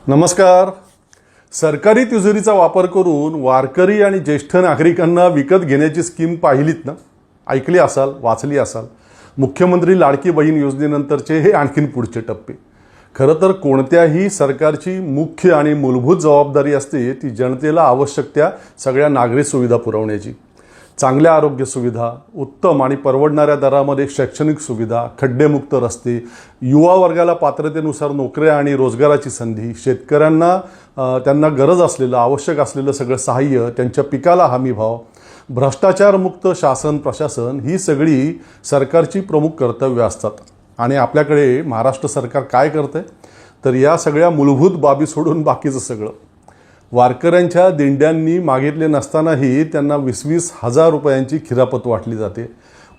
नमस्कार. सरकारी तिजोरीचा वापर करून वारकरी आणि ज्येष्ठ नागरिकांना विकत घेण्याची स्कीम पाहिलीत ना? ऐकली असाल, वाचली असाल. मुख्यमंत्री लाडकी बहीण योजनेनंतरचे हे आणखीन पुढचे टप्पे. खरं तर कोणत्याही सरकारची मुख्य आणि मूलभूत जबाबदारी असते ती जनतेला आवश्यक त्या सगळ्या नागरी सुविधा पुरवण्याची. चांगल्या आरोग्य सुविधा, उत्तम आणि परवडणाऱ्या दरामध्ये शैक्षणिक सुविधा, खड्डेमुक्त रस्ते, युवा वर्गाला पात्रतेनुसार नोकऱ्या आणि रोजगाराची संधी, शेतकऱ्यांना त्यांना गरज असलेलं आवश्यक असलेलं सगळं सहाय्य, त्यांच्या पिकाला हमी भाव, भ्रष्टाचारमुक्त शासन प्रशासन ही सगळी सरकारची प्रमुख कर्तव्य असतात. आणि आपल्याकडे महाराष्ट्र सरकार काय करतंय तर या सगळ्या मूलभूत बाबी सोडून बाकीचं सगळं. वारकऱ्यांच्या दिंड्यांनी मागितले नसतानाही त्यांना 20-20 हजार रुपयांची खिरापत वाटली जाते.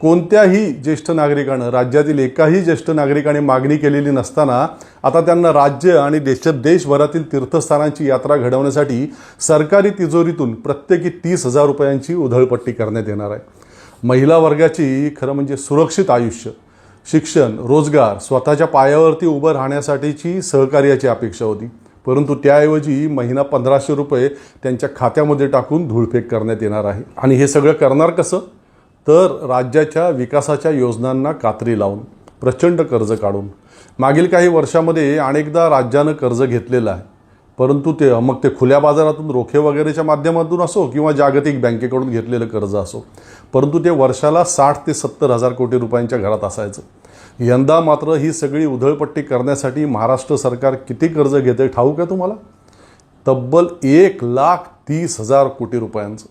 कोणत्याही ज्येष्ठ नागरिकानं, राज्यातील एकाही ज्येष्ठ नागरिकाने मागणी केलेली नसताना आता त्यांना राज्य आणि देशभरातील तीर्थस्थानांची यात्रा घडवण्यासाठी सरकारी तिजोरीतून प्रत्येकी 30,000 रुपयांची उधळपट्टी करण्यात येणार आहे. महिला वर्गाची खरं म्हणजे सुरक्षित आयुष्य, शिक्षण, रोजगार, स्वतःच्या पायावरती उभं राहण्यासाठीची सहकार्याची अपेक्षा होती. परंतु त्याऐवजी महिना 1,500 रुपये त्यांच्या खात्यामध्ये टाकून धूळफेक करण्यात येणार आहे. आणि हे सगळं करणार कसं? तर राज्याच्या विकासाच्या योजनांना कात्री लावून, प्रचंड कर्ज काढून. मागील काही वर्षामध्ये अनेकदा राज्यानं कर्ज घेतलेलं आहे. परंतु ते खुल्या बाजारातून रोखे वगैरेच्या माध्यमातून असो किंवा जागतिक बँकेकडून घेतलेलं कर्ज असो, परंतु ते वर्षाला 60 ते 70 हजार कोटी रुपयांच्या घरात असायचं. यंदा मात्र ही सगळी उधळपट्टी करण्यासाठी महाराष्ट्र सरकार किती कर्ज घेते ठाऊक आहे तुम्हाला? तब्बल 1,30,000 कोटी रुपयांचं.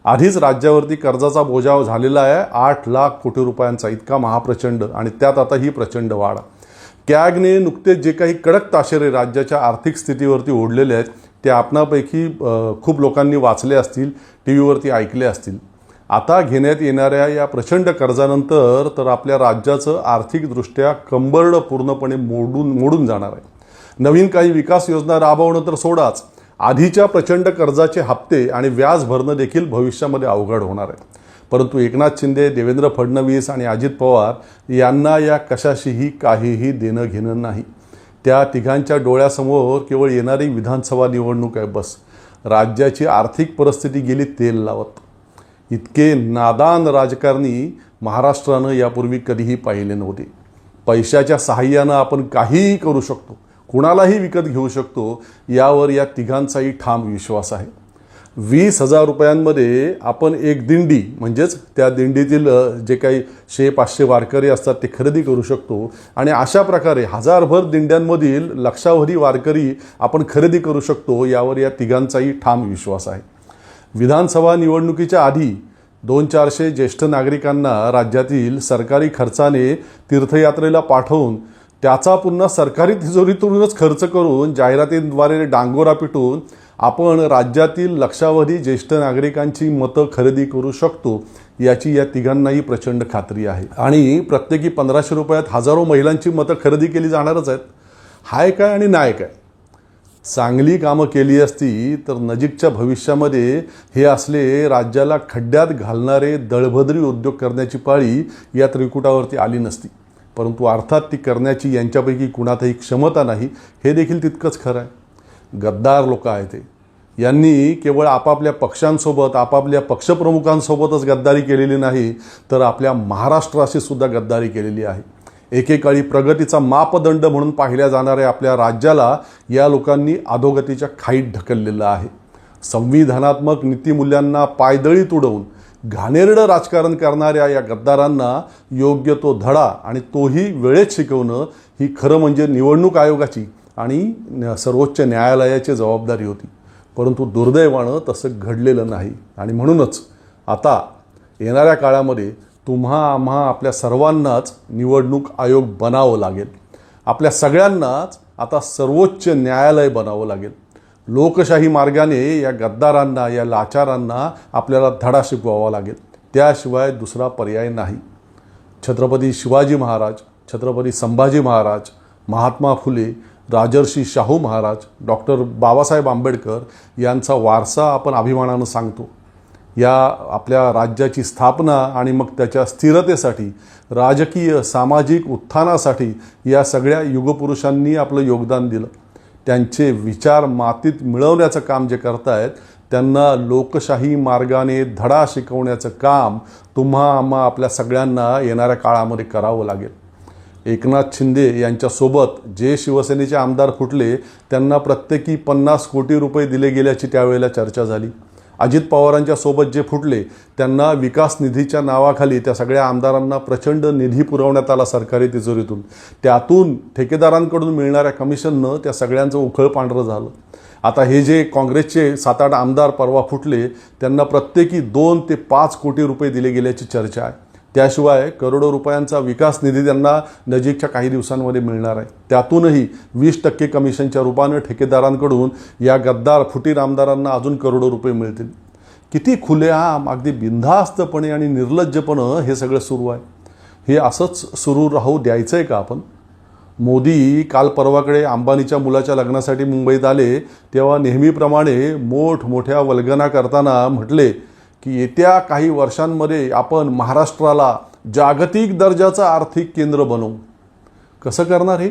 आधीच राज्यावरती कर्जाचा बोजा झालेला आहे 8 लाख कोटी रुपयांचा, इतका महाप्रचंड. आणि त्यात आता ही प्रचंड वाढ. कॅगने नुकतेच जे काही कडक ताशेरे राज्याच्या आर्थिक स्थितीवरती ओढलेले आहेत ते आपणापैकी खूप लोकांनी वाचले असतील, टी व्हीवरती ऐकले असतील. आता घेण्यात येणाऱ्या या प्रचंड कर्जानंतर तर आपल्या राज्याचं आर्थिकदृष्ट्या कंबरडं पूर्णपणे मोडून जाणार आहे. नवीन काही विकास योजना राबवणं तर सोडाच, आधीच्या प्रचंड कर्जाचे हप्ते आणि व्याज भरणं देखील भविष्यामध्ये अवघड होणार आहे. परंतु एकनाथ शिंदे, देवेंद्र फडणवीस आणि अजित पवार यांना या कशाशीही काहीही देणं घेणं नाही. त्या तिघांच्या डोळ्यासमोर केवळ येणारी विधानसभा निवडणूक आहे बस. राज्याची आर्थिक परिस्थिती गेली तेल लावत. इतके नादान राजकारणी महाराष्ट्रानं यापूर्वी कधीही पाहिले नव्हते. पैशाच्या सहाय्यानं आपण काहीही करू शकतो, कुणालाही विकत घेऊ शकतो, यावर या तिघांचाही ठाम विश्वास आहे. 20,000 रुपयांमध्ये आपण एक दिंडी म्हणजेच त्या दिंडीतील जे काही 100-500 वारकरी असतात ते खरेदी करू शकतो. आणि अशा प्रकारे हजारभर दिंड्यांमधील लक्षावधी वारकरी आपण खरेदी करू शकतो, यावर या तिघांचाही ठाम विश्वास आहे. विधानसभा निवडणुकीच्या आधी 200-400 ज्येष्ठ नागरिकांना राज्यातील सरकारी खर्चाने तीर्थयात्रेला पाठवून त्याचा पुन्हा सरकारी तिजोरीतूनच खर्च करून जाहिरातींद्वारे डांगोरा पिटून आपण राज्यातील लक्षावधी ज्येष्ठ नागरिकांची मतं खरेदी करू शकतो, याची या तिघांनाही प्रचंड खात्री आहे. आणि प्रत्येकी 1,500 रुपयात हजारो महिलांची मतं खरेदी केली जाणारच आहेत. हाय काय आणि नाही काय? चांगली कामं केली असती तर नजीकच्या भविष्यामध्ये हे असले राज्याला खड्ड्यात घालणारे दळभद्री उद्योग करण्याची पाळी या त्रिकुटावरती आली नसती. परंतु अर्थात ती करण्याची यांच्यापैकी कुणातही क्षमता नाही, हे देखील तितकंच खरं आहे. गद्दार लोक आहेत ते. यांनी केवळ आपापल्या पक्षांसोबत, आपापल्या पक्षप्रमुखांसोबतच गद्दारी केलेली नाही तर आपल्या महाराष्ट्राशी सुद्धा गद्दारी केलेली आहे. एकेकाळी प्रगतीचा मापदंड म्हणून पाहिल्या जाणाऱ्या आपल्या राज्याला या लोकांनी अधोगतीच्या खाईत ढकललेलं आहे. संविधानात्मक नीतिमूल्यांना पायदळीत उडवून घाणेरडं राजकारण करणाऱ्या या गद्दारांना योग्य तो धडा आणि तोही वेळेत शिकवणं ही खरं म्हणजे निवडणूक आयोगाची आणि सर्वोच्च न्यायालयाची जबाबदारी होती. परंतु दुर्दैवानं तसं घडलेलं नाही. आणि म्हणूनच आता येणाऱ्या काळामध्ये आम्हा आपल्या सर्वांनाच निवडणूक आयोग बनावं लागेल. आपल्या सगळ्यांनाच आता सर्वोच्च न्यायालय बनावं लागेल. लोकशाही मार्गाने या गद्दारांना, या लाचारांना आपल्याला धडा शिकवावा लागेल. त्याशिवाय दुसरा पर्याय नाही. छत्रपती शिवाजी महाराज, छत्रपती संभाजी महाराज, महात्मा फुले, राजर्षी शाहू महाराज, डॉक्टर बाबासाहेब आंबेडकर यांचा वारसा आपण अभिमानानं सांगतो. या आपल्या राज्याची स्थापना आणि मग त्याच्या स्थिरतेसाठी, राजकीय सामाजिक उत्थानासाठी या सगळ्या युगपुरुषांनी आपलं योगदान दिलं. त्यांचे विचार मातीत मिळवण्याचं काम जे करतायत त्यांना लोकशाही मार्गाने धडा शिकवण्याचं काम आम्हा आपल्या सगळ्यांना येणाऱ्या काळामध्ये करावं लागेल. एकनाथ शिंदे यांच्यासोबत जे शिवसेनेचे आमदार फुटले त्यांना प्रत्येकी 50 कोटी रुपये दिले गेल्याची त्यावेळेला चर्चा झाली. अजित पवारांच्या सोबत जे फुटले त्यांना विकास निधीच्या नावाखाली त्या सगळ्या आमदारांना प्रचंड निधी पुरवण्यात आला सरकारी तिजोरीतून. त्यातून ठेकेदारांकडून मिळणाऱ्या कमिशननं त्या सगळ्यांचं उखळ पांढरं झालं. आता हे जे काँग्रेसचे 7-8 आमदार परवा फुटले त्यांना प्रत्येकी 2 ते 5 कोटी रुपये दिले गेल्याची चर्चा आहे. त्याशिवाय करोडो रुपयांचा विकास निधी त्यांना नजीकच्या काही दिवसांमध्ये मिळणार आहे. त्यातूनही 20% कमिशनच्या रूपानं ठेकेदारांकडून या गद्दार फुटीर आमदारांना अजून करोडो रुपये मिळतील. किती खुलेआम अगदी बिनधास्तपणे आणि निर्लज्जपणं हे सगळं सुरू आहे. हे असंच सुरू राहू द्यायचं आहे का आपण? मोदी काल परवाकडे अंबानीच्या मुलाच्या लग्नासाठी मुंबईत आले तेव्हा नेहमीप्रमाणे मोठमोठ्या वल्गना करताना म्हटले की येत्या काही वर्षांमध्ये आपण महाराष्ट्राला जागतिक दर्जाचं आर्थिक केंद्र बनवू. कसं करणार हे?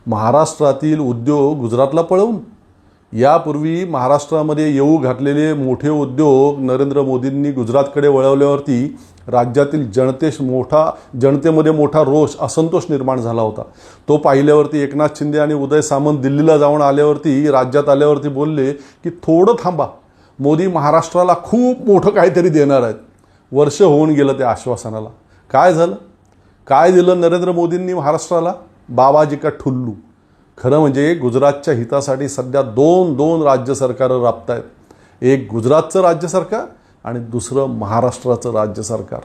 महाराष्ट्रातील उद्योग गुजरातला पळवून? यापूर्वी महाराष्ट्रामध्ये येऊ घातलेले मोठे उद्योग नरेंद्र मोदींनी गुजरातकडे वळवल्यावरती राज्यातील जनतेमध्ये मोठा रोष असंतोष निर्माण झाला होता. तो पाहिल्यावरती एकनाथ शिंदे आणि उदय सामंत दिल्लीला जाऊन आल्यावरती राज्यात आल्यावरती बोलले की थोडं थांबा, मोदी महाराष्ट्राला खूप मोठं काहीतरी देणार आहेत. वर्ष होऊन गेलं त्या आश्वासनाला. काय झालं? काय दिलं नरेंद्र मोदींनी महाराष्ट्राला? बाबाजी का ठुल्लू. खरं म्हणजे गुजरातच्या हितासाठी सध्या दोन राज्य सरकारं राबतायत. एक गुजरातचं राज्य सरकार आणि दुसरं महाराष्ट्राचं राज्य सरकार.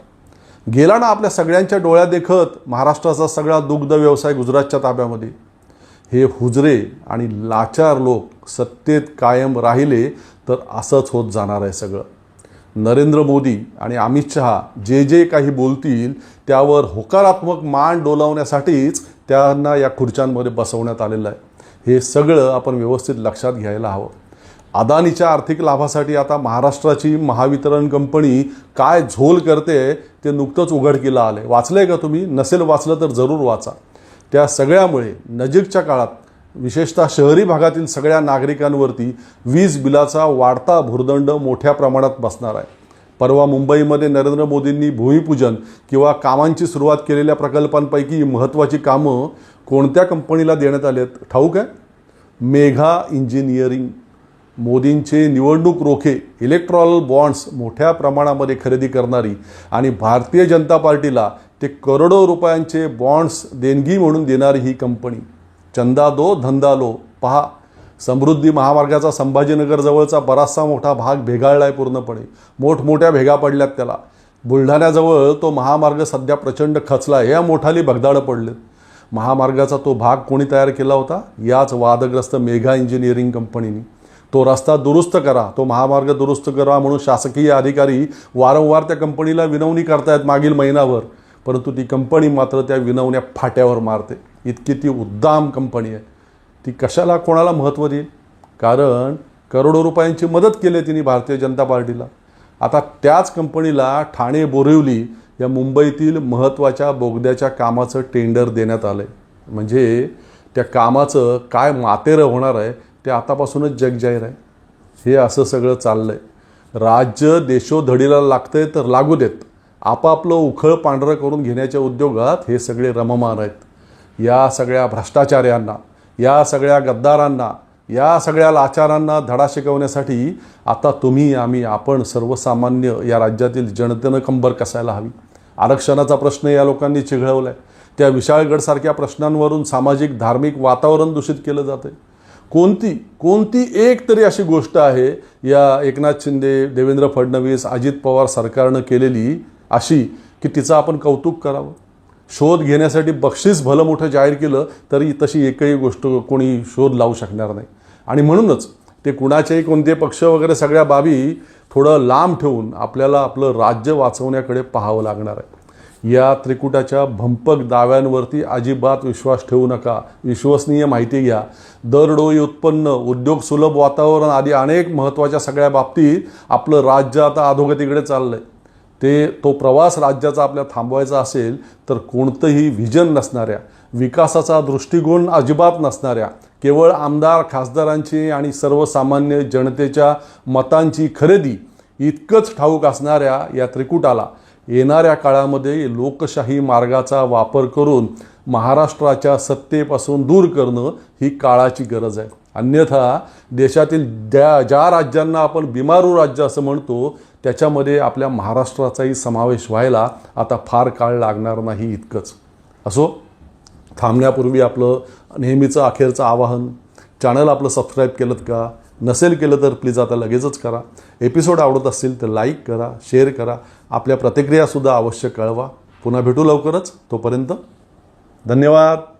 गेला ना आपल्या सगळ्यांच्या डोळ्या देखत महाराष्ट्राचा सगळा दुग्ध व्यवसाय गुजरातच्या ताब्यामध्ये. हे हुजरे आणि लाचार लोक सत्तेत कायम राहिले तर असंच होत जाणार आहे सगळं. नरेंद्र मोदी आणि अमित शहा जे काही बोलतील त्यावर होकारात्मक मान डोलावण्यासाठीच त्यांना या खुर्च्यांमध्ये बसवण्यात आलेलं आहे. हे सगळं आपण व्यवस्थित लक्षात घ्यायला हवं. अदानीच्या आर्थिक लाभासाठी आता महाराष्ट्राची महावितरण कंपनी काय झोल करते ते नुकतंच उघडकीला आले. वाचलंय का तुम्ही? नसेल वाचलं तर जरूर वाचा. त्या सगळ्यामुळे नजीकच्या काळात विशेषतः शहरी भागातील सगळ्या नागरिकांवरती वीज बिलाचा वाढता भुर्दंड मोठ्या प्रमाणात बसणार आहे. परवा मुंबईमध्ये नरेंद्र मोदींनी भूमिपूजन किंवा कामांची सुरुवात केलेल्या प्रकल्पांपैकी महत्त्वाची कामं कोणत्या कंपनीला देण्यात आली आहेत ठाऊक आहे? मेघा इंजिनिअरिंग. मोदींचे निवडणूक रोखे इलेक्ट्रॉल बॉन्ड्स मोठ्या प्रमाणामध्ये खरेदी करणारी आणि भारतीय जनता पार्टीला ते करोडो रुपयांचे बॉन्ड्स देणगी म्हणून देणारी ही कंपनी. चंदा दो धंदा लो. पहा, समृद्धी महामार्गाचा संभाजीनगरजवळचा बराचसा मोठा भाग भेगाळला आहे पूर्णपणे. मोठमोठ्या भेगा पडल्यात त्याला. बुलढाण्याजवळ तो महामार्ग सध्या प्रचंड खचला आहे. या मोठाली भगदाडं पडलेत. महामार्गाचा तो भाग कोणी तयार केला होता? याच वादग्रस्त मेघा इंजिनिअरिंग कंपनीने. तो रस्ता दुरुस्त करा, तो महामार्ग दुरुस्त करा म्हणून शासकीय अधिकारी वारंवार त्या कंपनीला विनवणी करतायत मागील महिनाभर. परंतु ती कंपनी मात्र त्या विनवण्या फाट्यावर मारते. इतकी ती उद्दाम कंपनी आहे. ती कशाला कोणाला महत्त्व देईल? कारण करोडो रुपयांची मदत केली तिने भारतीय जनता पार्टीला. आता त्याच कंपनीला ठाणे बोरिवली या मुंबईतील महत्त्वाच्या बोगद्याच्या कामाचं टेंडर देण्यात आलं आहे. म्हणजे त्या कामाचं काय मातेरं होणार आहे ते आतापासूनच जगजाहीर आहे. हे असं सगळं चाललं आहे. राज्य देशोधडीला लागतंय तर लागू देत. आपापलं उखळ पांढरं करून घेण्याच्या उद्योगात हे सगळे रममान आहेत. या सगळ्या भ्रष्टाचार्यांना, या सगळ्या गद्दारांना, या सगळ्या लाचारांना धडा शिकवण्यासाठी आता आपण सर्वसामान्य या राज्यातील जनतेनं कंबर कसायला हवी. आरक्षणाचा प्रश्न या लोकांनी चिघळवला आहे. त्या विशाळगडसारख्या प्रश्नांवरून सामाजिक धार्मिक वातावरण दूषित केलं जातं आहे. कोणती एक तरी अशी गोष्ट आहे या एकनाथ शिंदे, देवेंद्र फडणवीस, अजित पवार सरकारनं केलेली अशी की तिचं आपण कौतुक करावं? शोध घेण्यासाठी बक्षीस भलं मोठं जाहीर केलं तरी तशी एकही गोष्ट कोणी शोध लावू शकणार नाही. आणि म्हणूनच ते कुणाच्याही कोणते पक्ष वगैरे सगळ्या बाबी थोडं लांब ठेवून आपल्याला आपलं राज्य वाचवण्याकडे पाहावं लागणार आहे. या त्रिकुटाच्या भंपक दाव्यांवरती अजिबात विश्वास ठेवू नका. विश्वसनीय माहिती घ्या. दरडोई उत्पन्न, उद्योग सुलभ वातावरण आदी अनेक महत्त्वाच्या सगळ्या बाबतीत आपलं राज्य आता अधोगतीकडे चाललं आहे. तो प्रवास राज्याचा आपल्या थांबवायचा असेल तर कोणतंही व्हिजन नसणाऱ्या, विकासाचा दृष्टिकोन अजिबात नसणाऱ्या, केवळ आमदार खासदारांची आणि सर्वसामान्य जनतेच्या मतांची खरेदी इतकंच ठाऊक असणाऱ्या या त्रिकुटाला येणाऱ्या काळामध्ये लोकशाही मार्गाचा वापर करून महाराष्ट्राच्या सत्तेपासून दूर करणं ही काळाची गरज आहे. अन्यथा देशातील ज्या राज्यांना आपण बिमारू राज्य असं म्हणतो त्याच्यामध्ये आपल्या महाराष्ट्राचाही समावेश व्हायला आता फार काळ लागणार नाही इतकंच. असो, थांबण्यापूर्वी आपलं नेहमीचं अखेरचं आवाहन, चॅनल आपलं सबस्क्राईब केलं का? नसेल केलं तर प्लीज आता लगेचच करा. एपिसोड आवडत असतील तर लाईक करा, शेअर करा, आपल्या प्रतिक्रियासुद्धा अवश्य कळवा. पुन्हा भेटू लवकरच. तोपर्यंत धन्यवाद.